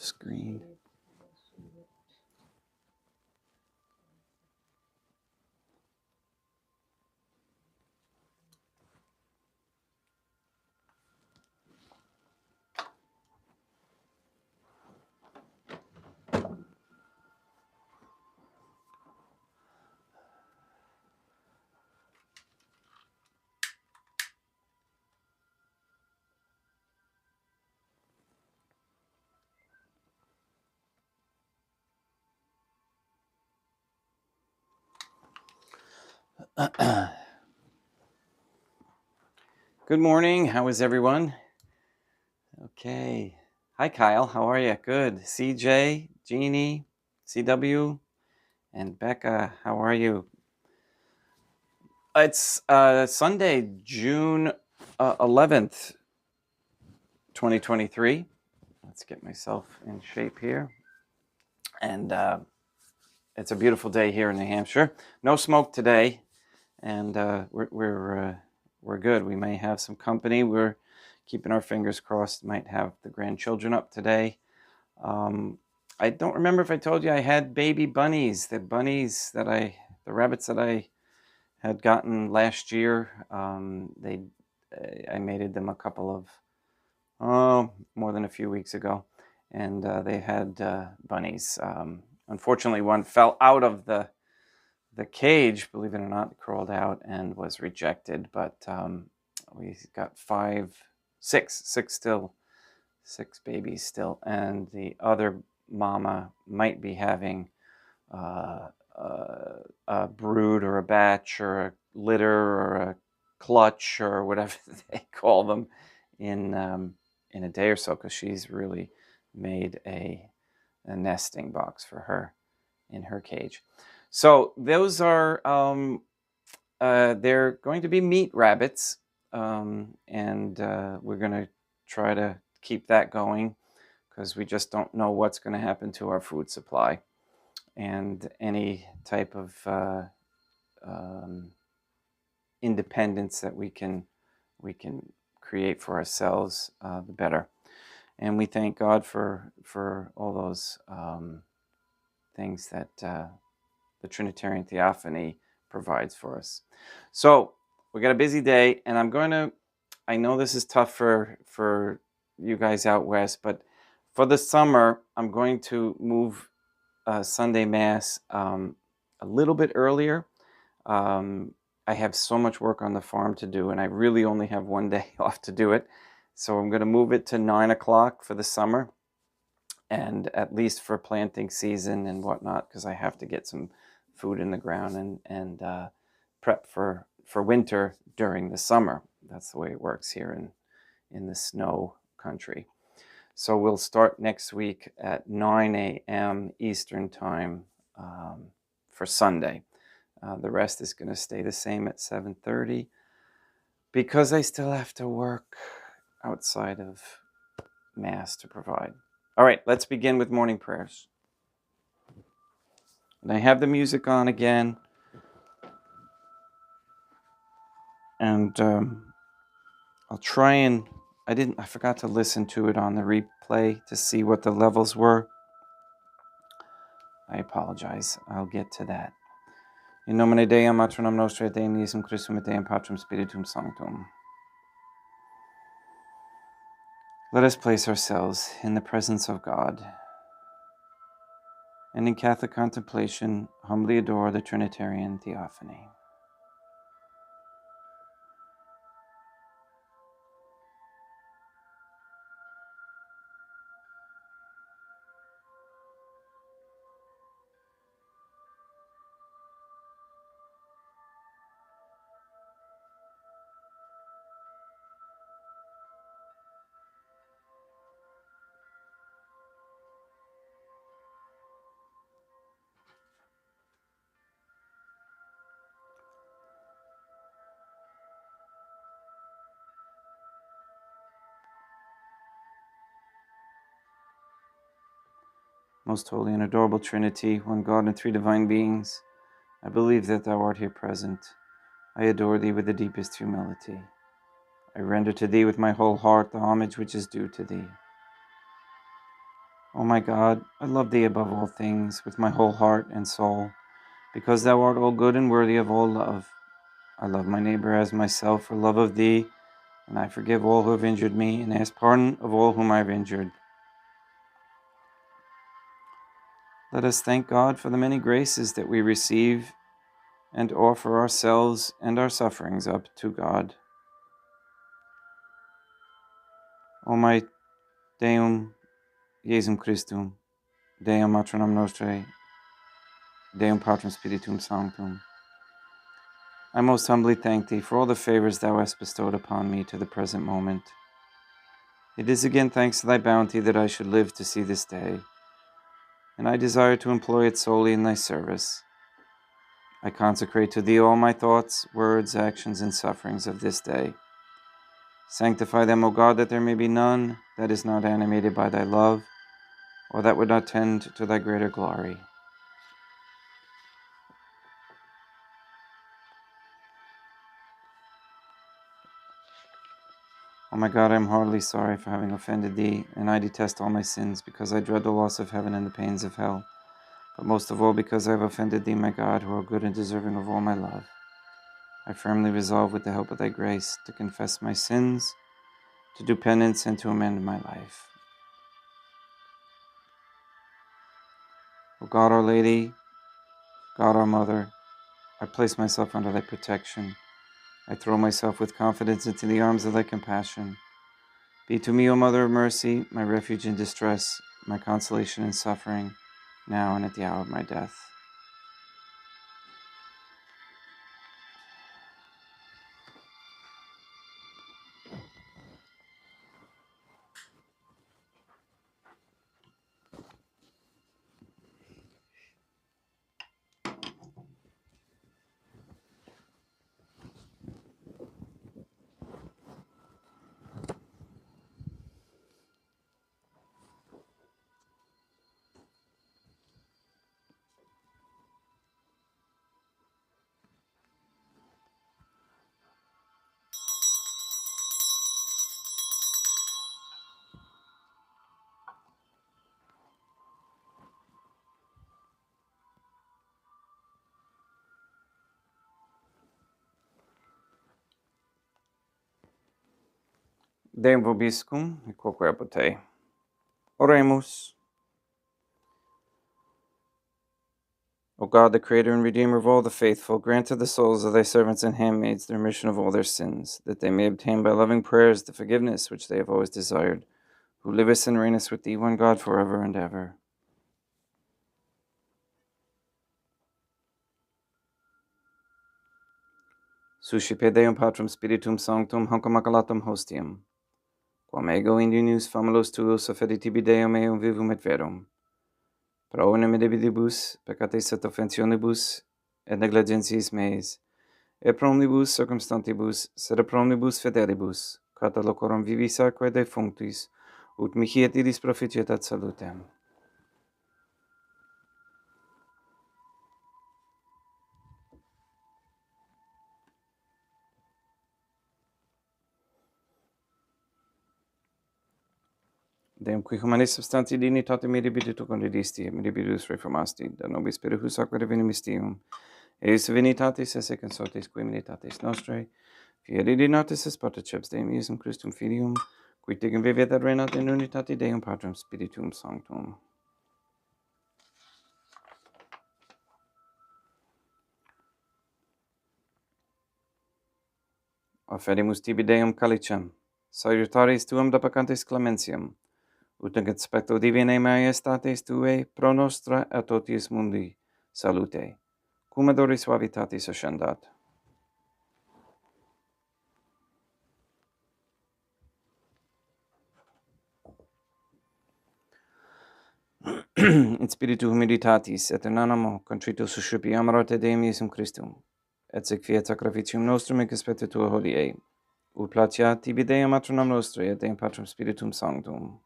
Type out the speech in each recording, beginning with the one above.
screen. Good morning. How is everyone? Okay. Hi, Kyle. How are you? Good. CJ, Jeannie, CW, and Becca. How are you? It's Sunday, June 11th, 2023. Let's get myself in shape here. And it's a beautiful day here in New Hampshire. No smoke today, and we're good. We may have some company. We're keeping our fingers crossed. Might have the grandchildren up today. I don't remember if I told you I had baby bunnies. The rabbits that I had gotten last year. I mated them a couple of more than a few weeks ago, and they had bunnies. Unfortunately, one fell out of the cage, believe it or not, crawled out and was rejected. But we got six babies still, and the other mama might be having a brood or a batch or a litter or a clutch or whatever they call them in a day or so, because she's really made a nesting box for her in her cage. So those are they're going to be meat rabbits, and we're going to try to keep that going, because we just don't know what's going to happen to our food supply, and any type of independence that we can create for ourselves, the better. And we thank God for all those things that the Trinitarian Theophany provides for us. So we got a busy day, and I know this is tough for you guys out west, but for the summer, I'm going to move Sunday Mass a little bit earlier. I have so much work on the farm to do, and I really only have one day off to do it. So I'm going to move it to 9 o'clock for the summer, and at least for planting season and whatnot, because I have to get some food in the ground and prep for winter during the summer. That's the way it works here in the snow country. So we'll start next week at 9 a.m. Eastern time for Sunday. The rest is going to stay the same at 7:30, because I still have to work outside of Mass to provide. All right, let's begin with morning prayers. And I have the music on again. And I'll try and... I forgot to listen to it on the replay to see what the levels were. I apologize. I'll get to that. In nomine Deum, Matronum Nostrae, Deum Iesum Christum et Deum Patrum Spiritum Sanctum. Let us place ourselves in the presence of God, and in Catholic contemplation humbly adore the Trinitarian Theophany. Most holy and adorable Trinity, one God and three divine beings, I believe that thou art here present. I adore thee with the deepest humility. I render to thee with my whole heart the homage which is due to thee. O O my God, I love thee above all things with my whole heart and soul, because thou art all good and worthy of all love. I love my neighbor as myself for love of thee, and I forgive all who have injured me, and ask pardon of all whom I have injured. Let us thank God for the many graces that we receive, and offer ourselves and our sufferings up to God. O my Deum Jesum Christum, Deum Matronum Nostrae, Deum Patrum Spiritum Sanctum, I most humbly thank thee for all the favors thou hast bestowed upon me to the present moment. It is again thanks to thy bounty that I should live to see this day, and I desire to employ it solely in thy service. I consecrate to thee all my thoughts, words, actions, and sufferings of this day. Sanctify them, O God, that there may be none that is not animated by thy love, or that would not tend to thy greater glory. O my God, I am heartily sorry for having offended thee, and I detest all my sins, because I dread the loss of heaven and the pains of hell, but most of all because I have offended thee, my God, who are good and deserving of all my love. I firmly resolve, with the help of thy grace, to confess my sins, to do penance, and to amend my life. O God, Our Lady, God, our Mother, I place myself under thy protection. I throw myself with confidence into the arms of thy compassion. Be to me, O Mother of Mercy, my refuge in distress, my consolation in suffering, now and at the hour of my death. Deum vobiscum, et quoque apud te. Oremus. O God, the Creator and Redeemer of all the faithful, grant to the souls of thy servants and handmaids the remission of all their sins, that they may obtain by loving prayers the forgiveness which they have always desired, who livest and reignest with thee, one God, forever and ever. Suscipe Deum Patrum Spiritum Sanctum, hanc immaculatum hostium, quam ego indignus famulos tuos offedi tibi Deum eum vivum et verum, pro enim debitibus, peccatis et offensionibus, et negligentiis meis, et pro omnibus circumstantibus, sed pro omnibus fidelibus, cata locorum vivis atque defunctis, ut mihi et idis proficietat salutem. Deum qui humanis substanti dignitate miribiditu condidisti, et miribidus reformasti, da nobis spiritus aqua divini mystium, eis divinitatis esse consortis qui militatis nostrae, fieri dinatis es patriceps Deum Iesum Christum Filium, qui tigum vivet et reinat in unitate Deum Patrum Spiritum Sanctum. Offerimus tibi Deum calicem, salutaris tuum da peccantis clementiam, ut in conspecto divinae maiestatis tuae pro nostra et totius mundi salute, cum adoris suavitatis ascendat. In spiritu humilitatis et in animo contrito suscipiamur te Deum Iesum Christum, et sic fiat sacrificium nostrum in conspecto tua hodie, ut placeat tibi Deum Matronam Nostrae et Deum Patrum Spiritum Sanctum.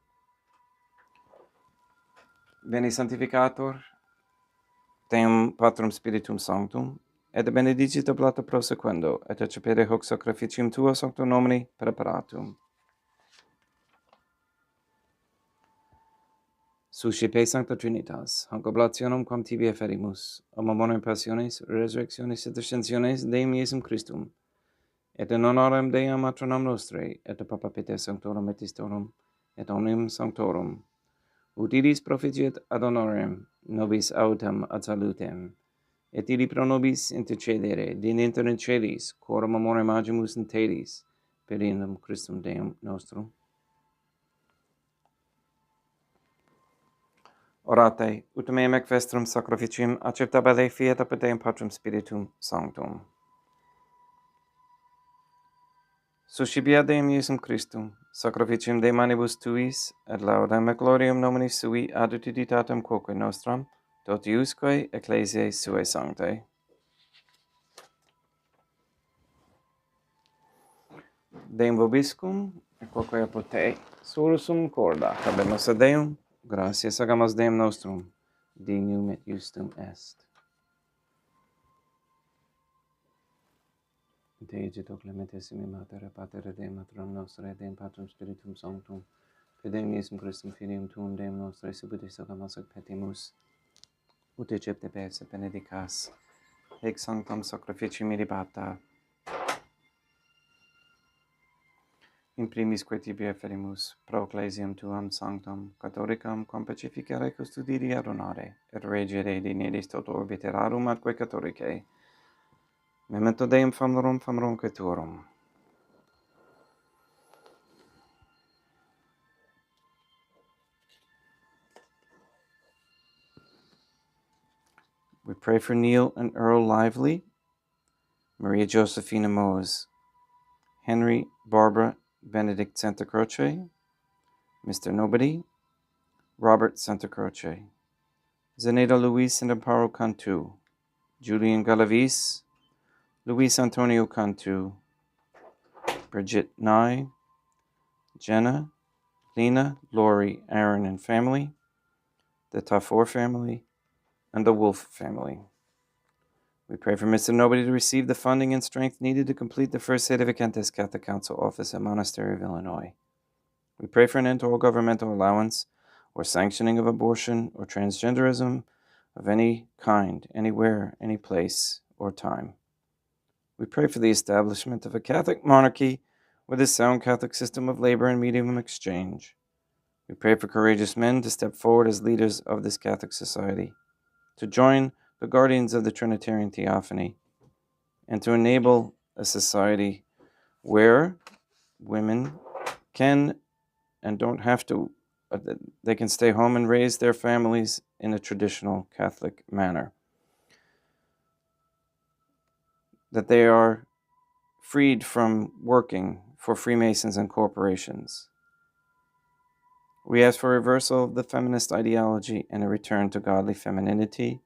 Bene sanctificator Deum Patrum Spiritum Sanctum, et benedicit oblata prosequendo, et accepere hoc sacrificium tua sancto nomini preparatum. Suscipe Sancta Trinitas, hanc oblationem quam tibi efferimus, amamone passiones, resurrectiones et ascensiones Deum Iesum Christum, et in honorem Deum matronam nostrae, et a Papa Peter Sanctorum et Istorum, et omnium Sanctorum, ut idis proficiat ad honorem nobis autem ad salutem, et ili pro nobis intercedere, dinter in celis, quorum amore magimus in telis, per indum Christum Deum nostrum. Orate, ut meam ec vestrum sacrificium acceptabile fiat apud Deum Patrum Spiritum Sanctum. Suscipiat Deum Iesum Christum, sacrificium de manibus tuis, et laudem et gloriam nomini sui ad utilitatem quoque nostram, totiusque ecclesiae suae sanctae. Deum vobiscum, et quoque apud te, sursum corda, habemus ad Deum, gratias agamus Deum nostrum, dignum et justum est. Te igitur clementissimi Mater, Pater Deum, Matronum Nostrae, Deum Patrum Spiritum Sanctum, per Deum Iesum Christum Filium Tuum, Deum Nostrae, subitis agamus ac petimus, ut Egypte pes et benedicas, hic sanctam sacrificium miribata, in primis quae tibi efferimus, pro ecclesiam tuam sanctam, catholicam, quam pacificare custodire ad honore, et regere dineris toto orbiterarum atque catholicae, memento Deum famorum quaturum. We pray for Neil and Earl Lively, Maria Josephina Mose, Henry Barbara Benedict Santa Croce, Mr. Nobody, Robert Santa Croce, Zeneda Luis and Amparo Cantu, Julian Galavis, Luis Antonio Cantu, Bridget Nye, Jenna, Lena, Lori, Aaron and family, the Tafour family, and the Wolf family. We pray for Mr. Nobody to receive the funding and strength needed to complete the first Sedevacantist Catholic Council office at Monastery of Illinois. We pray for an end to all governmental allowance or sanctioning of abortion or transgenderism of any kind, anywhere, any place, or time. We pray for the establishment of a Catholic monarchy with a sound Catholic system of labor and medium exchange. We pray for courageous men to step forward as leaders of this Catholic society, to join the guardians of the Trinitarian Theophany, and to enable a society where women can and don't have to, they can stay home and raise their families in a traditional Catholic manner. That they are freed from working for Freemasons and corporations. We ask for a reversal of the feminist ideology and a return to godly femininity,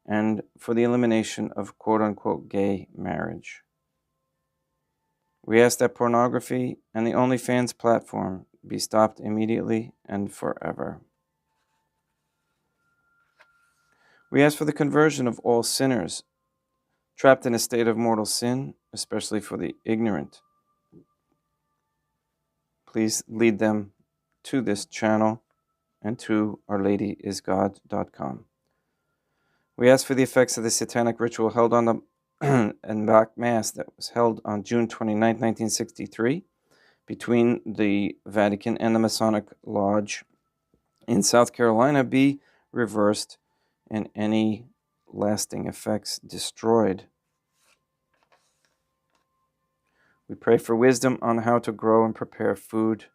and for the elimination of quote-unquote gay marriage. We ask that pornography and the OnlyFans platform be stopped immediately and forever. We ask for the conversion of all sinners trapped in a state of mortal sin, especially for the ignorant. Please lead them to this channel and to OurLadyIsGod.com. We ask for the effects of the satanic ritual held on the and Black Mass that was held on June 29, 1963, between the Vatican and the Masonic Lodge in South Carolina be reversed and any lasting effects destroyed. We pray for wisdom on how to grow and prepare food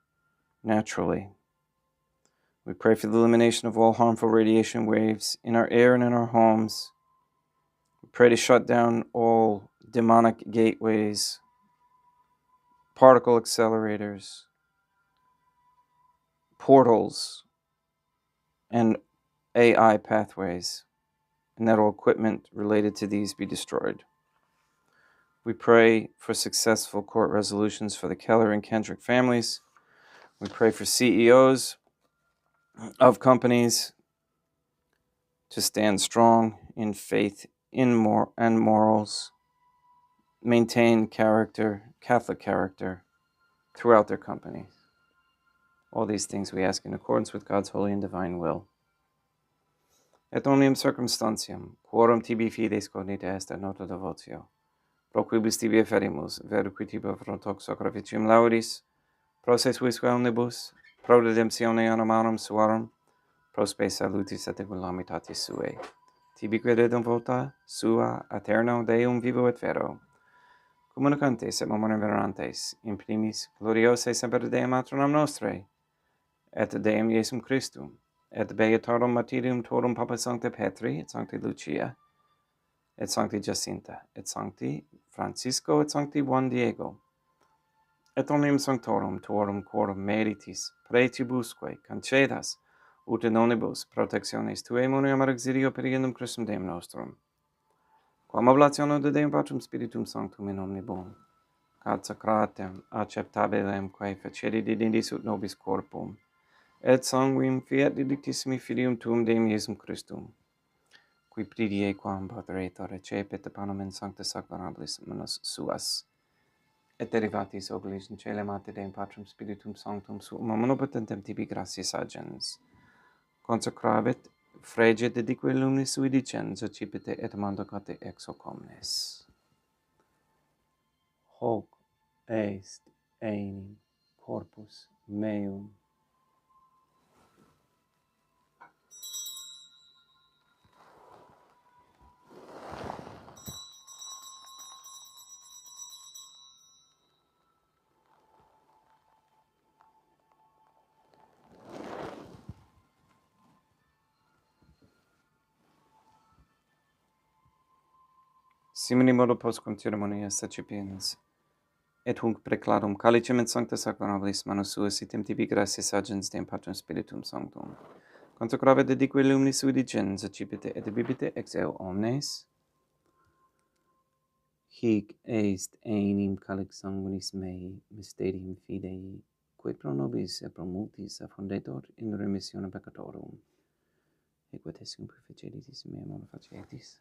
naturally. We pray for the elimination of all harmful radiation waves in our air and in our homes. We pray to shut down all demonic gateways, particle accelerators, portals, and AI pathways, and that all equipment related to these be destroyed. We pray for successful court resolutions for the Keller and Kendrick families. We pray for CEOs of companies to stand strong in faith and morals, maintain character, Catholic character, throughout their companies. All these things we ask in accordance with God's holy and divine will. Et omnium circumstantiam, quorum tibi fides cognita est ad nota devotio, pro quibus tibi eferimus, verqui tibi frontox sacrificium laudis, pro se suisque omnibus, pro redemptione animarum suarum, pro spe salutis et egulamitatis suae. Tibi crededum vota sua aeterno Deum vivo et vero, communicantes et memoriam venerantes, in primis gloriose semper Deum matronam nostrae, et Deum Iesum Christum, et beatorum martyrium torum Papa Sancta Petri, et Sancti Lucia, et Sancti Jacinta, et Sancti Francisco, et Sancti Juan Diego, et omnium sanctorum tuorum quorum meritis praetibusque concedas, ut in omnibus protectionis tuae muniam ad exilio periendum Christum Deum nostrum, quam oblationem de Deum Patrum Spiritum Sanctum in omnibus, consecratem acceptabilem quae facedi didindis ut nobis corpum, et sanguinem fiat delictissimi filium tuum Deum Iesum Christum, qui pridie quam pateretur recepit panem in sancta sacramentis manos suas, et derivatis oculis in caelum ate Deum Patrum Spiritum Sanctum suum omnipotentem tibi gratias agens, consecravit frege dedique luminis sui dicens, accipite et mandacate ex hoc omnes. Hoc est enim corpus meum. Simini modo postquam ceremonias accipiens, et hunc preclarum calicem in sancta sacramentis manos suas item tibi gratias agens Deum Patrum Spiritum Sanctum, consecrave dedique luminis sui dicens, accipite et bibite ex eo omnes. Hic est enim calix sanguinis mei, mysterium fidei, quae pro nobis et pro multis affundetur in remissione peccatorum. Equat est cum perfeceritis mea modo facietis.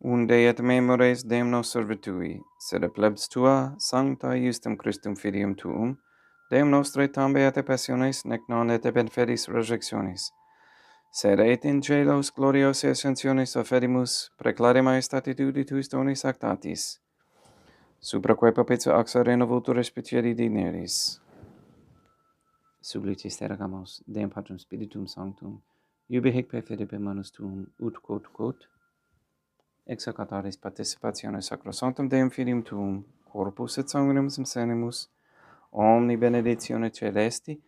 Unde et memores Deum nos servitui, sed a plebs tua, sancta justum Christum filium tuum, Deum nostre tambe et passiones, nec non et benfedis resurrectionis, sed et in celos gloriose ascensionis offerimus, preclare majestatitudi tuis donis actatis, supraque perpetua axa renovultur respicieri digneris. Sublicis teragamus, Deum Patrum Spiritum Sanctum, iubi hic per fide per manus tuum, ut quod, executaris participationes sacrosanctum Deum Filium Tuum, corpus et sanguinem senimus, omni benedictione celesti,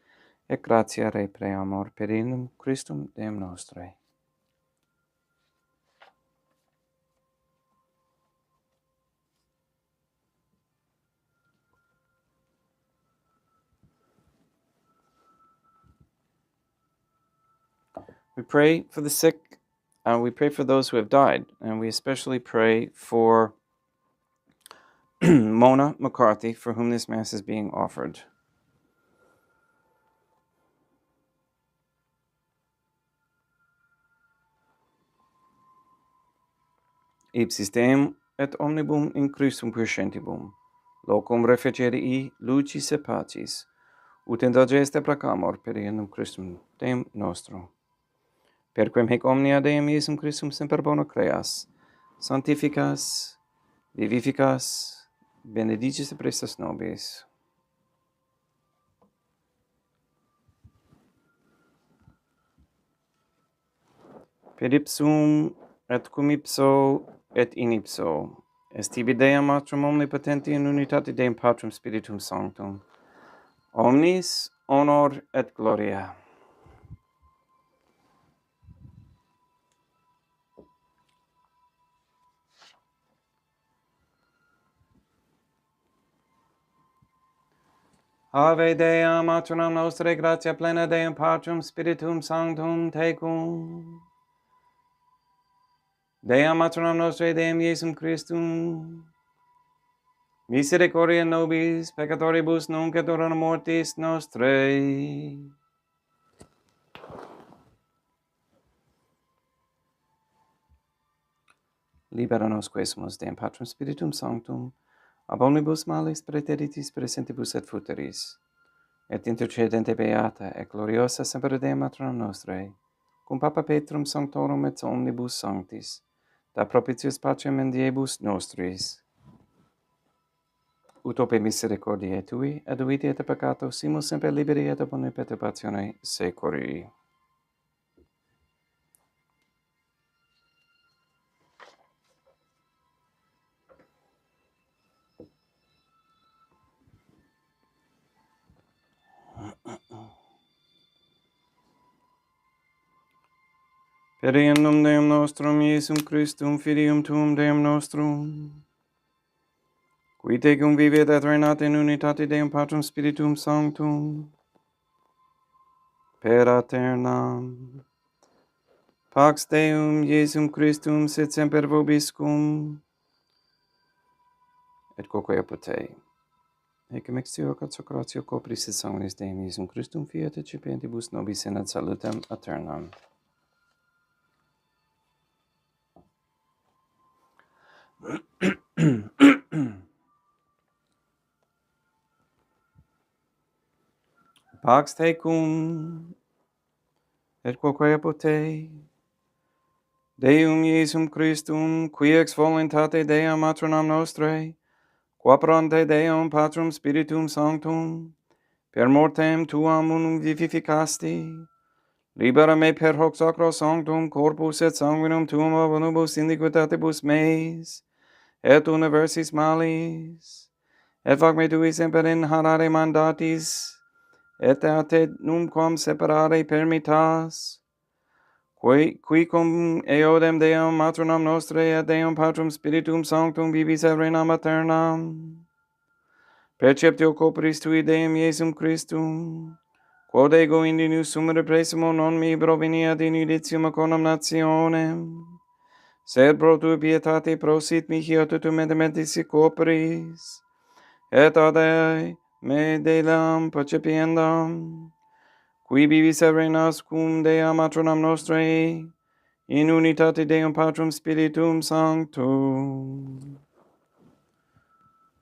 et gratia Rei preamor per innum Christum Deum nostre. We pray for the sick, and we pray for those who have died, and we especially pray for Mona McCarthy, for whom this Mass is being offered. Ipsis Deum et omnibum in Christum quiescentibum, locum refecerii lucis et pacis, ut indulgeste placamur per innum Christum Deum nostrum. Perquem hic omnia Deum Iesum Christum semper bona creas, sanctificas, vivificas, benedicis et prestas nobis. Per ipsum et cum ipso et in ipso, est tibi Deum Matrum omnipotenti in unitate Deum Patrum Spiritum Sanctum, omnis honor et gloria. Ave Deum, matronam nostrae, gratia plena Deum Patrum Spiritum Sanctum tecum. Deum matronam nostrae, Deum Iesum Christum, misericordia nobis peccatoribus nunc et hora mortis nostrae. Libera nos quesumus Deum Patrum Spiritum Sanctum, ab omnibus malis praeteritis presentibus et futuris, et intercedente beata et gloriosa semper Deum matronam nostrae, cum Papa Petrum Sanctorum et omnibus sanctis, da propitius pacem in diebus nostris, utope misericordiae tui, et vitae et peccato, simus semper liberi et ab omni perturbatione securi. Per iam Deum nostrum, Iesum Christum, Filium Tuum Deum nostrum, qui tecum vivet et reinat in unitate Deum Patrum Spiritum Sanctum, per aeternam. Pax Deum, Iesum Christum, sit semper vobiscum, et quoque apud te. Ecce mixtio consecratio copris et sanguinis Deum Iesum Christum fiat et cipientibus nobis in ad salutem aeternam. Pax tecum, et quoque apud te, Deum Iesum Christum, qui ex voluntate Deum matronam nostrae, quaperante Deum Patrum Spiritum Sanctum, per mortem tuam unum vivificasti, libera me per hoc sacro sanctum corpus et sanguinum tuum ab omnibus iniquitatibus meis, et universis malis, et fac me tui semper inhalare mandatis, et a te numquam separare permittas, qui cum eodem Deum matronam nostrae et Deum Patrum Spiritum Sanctum vivis et reinam aeternam, perceptio corporis tui Deum Iesum Christum, quod ego indinus sumere presimo non mi proveniat in judicium a condamnationem, sed pro tui pietate prosit mihi a tutum medementis corporis, et ade me delam percepiendam, qui vivis et reinas cum Dea matronam nostrae, in unitate Deum Patrum Spiritum Sanctum.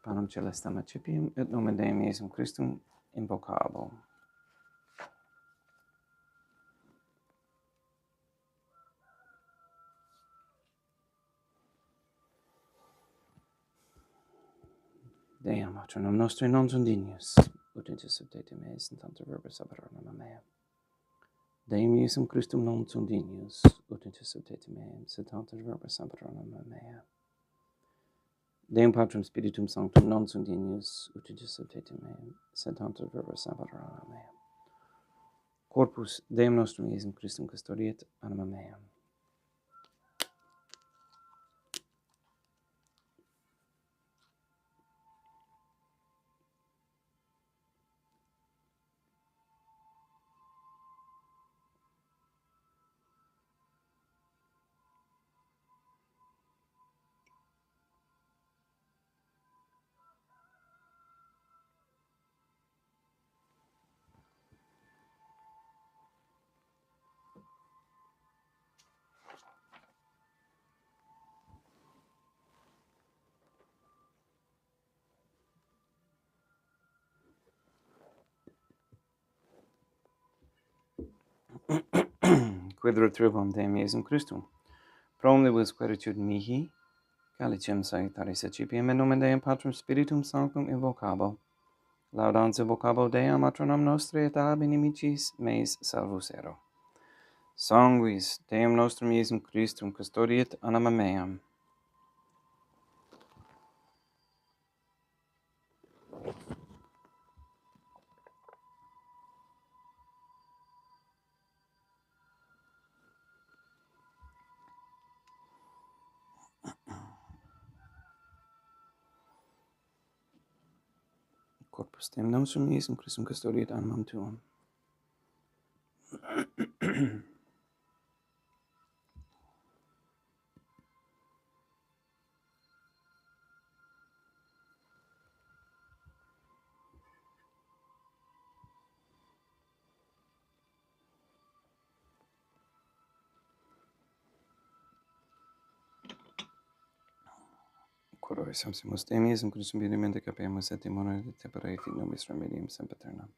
Panem celestem accipiam, et nomen Deum Iesum Christum invocabo. Deum matronam nostrae non sunt dignius, ut intercedete me sunt ante verbis aberonum mea. Deum Iesum Christum non sunt dignius, ut intercedete me sunt ante verbis aberonum mea. Deum Patrum Spiritum Sanctum non sunt dignius, ut intercedete me sunt ante verbis aberonum mea. Corpus Deum nostrum Iesum Christum custodiet anima mea. Quid retribuam Deum Iesum Christum, pro omnibus queritude mihi, calicem salutaris accipiam, in nomen Deum Patrum Spiritum Sanctum invocabo, laudans invocabo Deum matronam nostrae et ab inimicis meis salvus ero. Sanguis Deum nostrum Iesum Christum custodiet anima meam. Corpus Deum nostrum Iesum Christum custodiet animam tuum. coro samsimus demis, in Christum vidimente capiamus et demone de tepere fit nobis remedium sempiternam.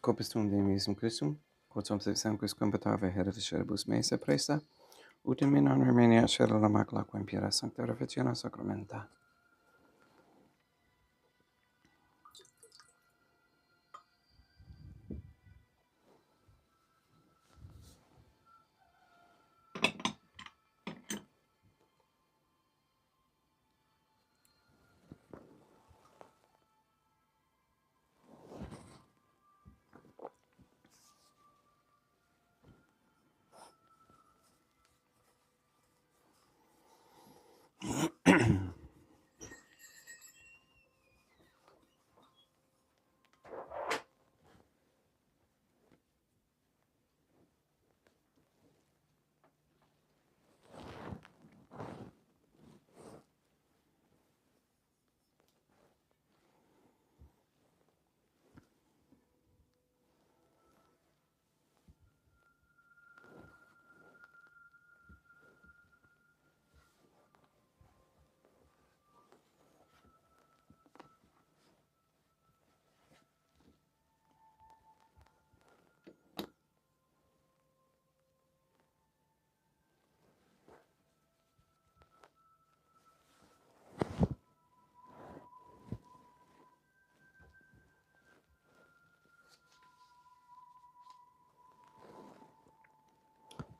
Corpus tuum demis in Christum, quod sumpsit sanguis competave hereticeribus meis e presta, ut in minor Armenia scera la macula quem piera sancta refectiona sacramenta.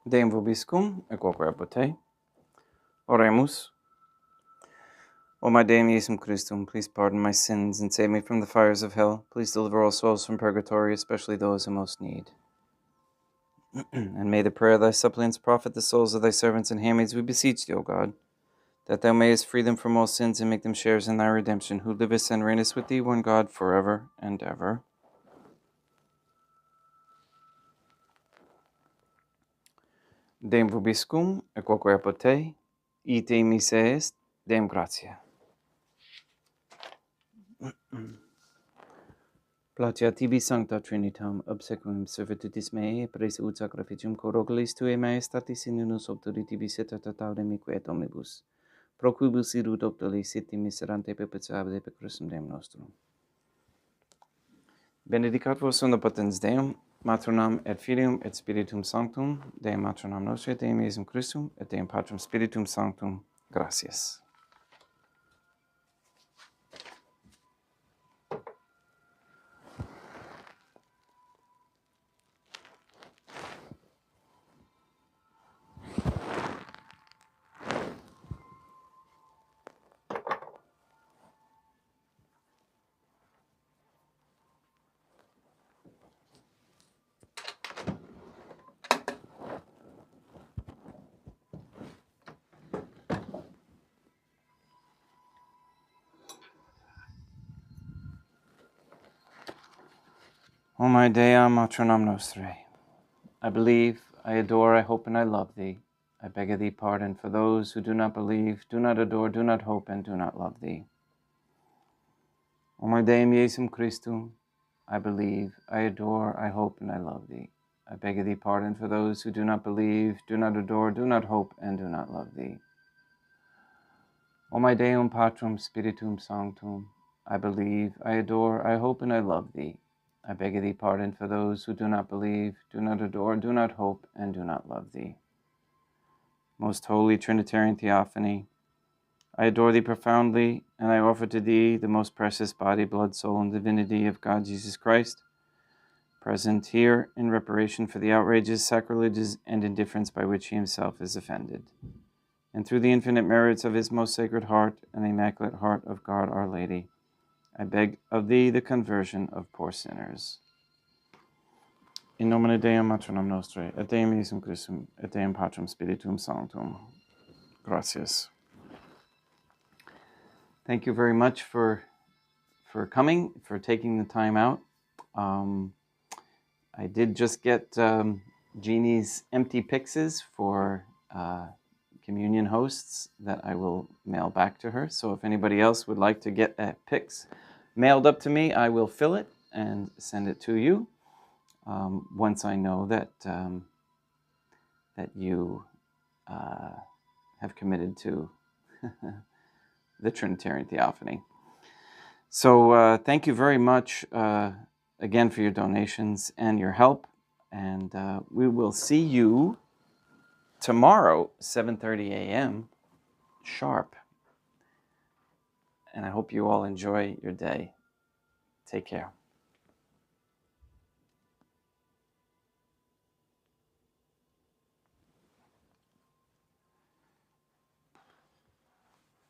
Deum vobiscum, et quoque apud te. Oremus. O my Deum Iesum Christum, please pardon my sins and save me from the fires of hell. Please deliver all souls from purgatory, especially those in most need. And may the prayer of thy suppliants profit the souls of thy servants and handmaids, we beseech thee, O God, that thou mayest free them from all sins and make them sharers in thy redemption, who livest and reignest with thee, one God, forever and ever. Deum vobiscum, et quoque apud te, ite mise est, Deum gratia. Platia tibi sancta Trinitam, obsequum servitutis mei, prese ut sacrificium corrogalis tuae maestatis in unus obturi tibi setatataudem et omnibus, pro quibus irut obtuli siti miserante perpetuabile per Christum Deum nostrum. Benedicat vos omnipotens Deum, Matronam et Filium et Spiritum Sanctum, Deum Matronam nostre, Deum Iesum Christum, et Deum Patrum Spiritum Sanctum, gratias. O my Dea, Matronam Nostrae, I believe, I adore, I hope, and I love thee. I beg of thee pardon for those who do not believe, do not adore, do not hope, and do not love thee. O my Deum Iesum Christum, I believe, I adore, I hope, and I love thee. I beg of thee pardon for those who do not believe, do not adore, do not hope, and do not love thee. O my Deum Patrum Spiritum Sanctum, I believe, I adore, I hope, and I love thee. I beg of thee pardon for those who do not believe, do not adore, do not hope, and do not love thee. Most holy Trinitarian Theophany, I adore thee profoundly, and I offer to thee the most precious body, blood, soul, and divinity of God Jesus Christ, present here in reparation for the outrages, sacrileges, and indifference by which he himself is offended. And through the infinite merits of his most sacred heart and the immaculate heart of God our Lady, I beg of thee the conversion of poor sinners. In nomine Deum Matronam Nostrae, et Deum Iesum Christum, et Deum Patrum Spiritum Sanctum. Gracias. Thank you very much for coming, for taking the time out. I did just get Jeannie's empty pyxes for communion hosts that I will mail back to her. So if anybody else would like to get a pyx mailed up to me, I will fill it and send it to you once I know that that you have committed to the Trinitarian Theophany. So thank you very much again for your donations and your help. And we will see you tomorrow, 7:30 a.m. sharp. And I hope you all enjoy your day. Take care.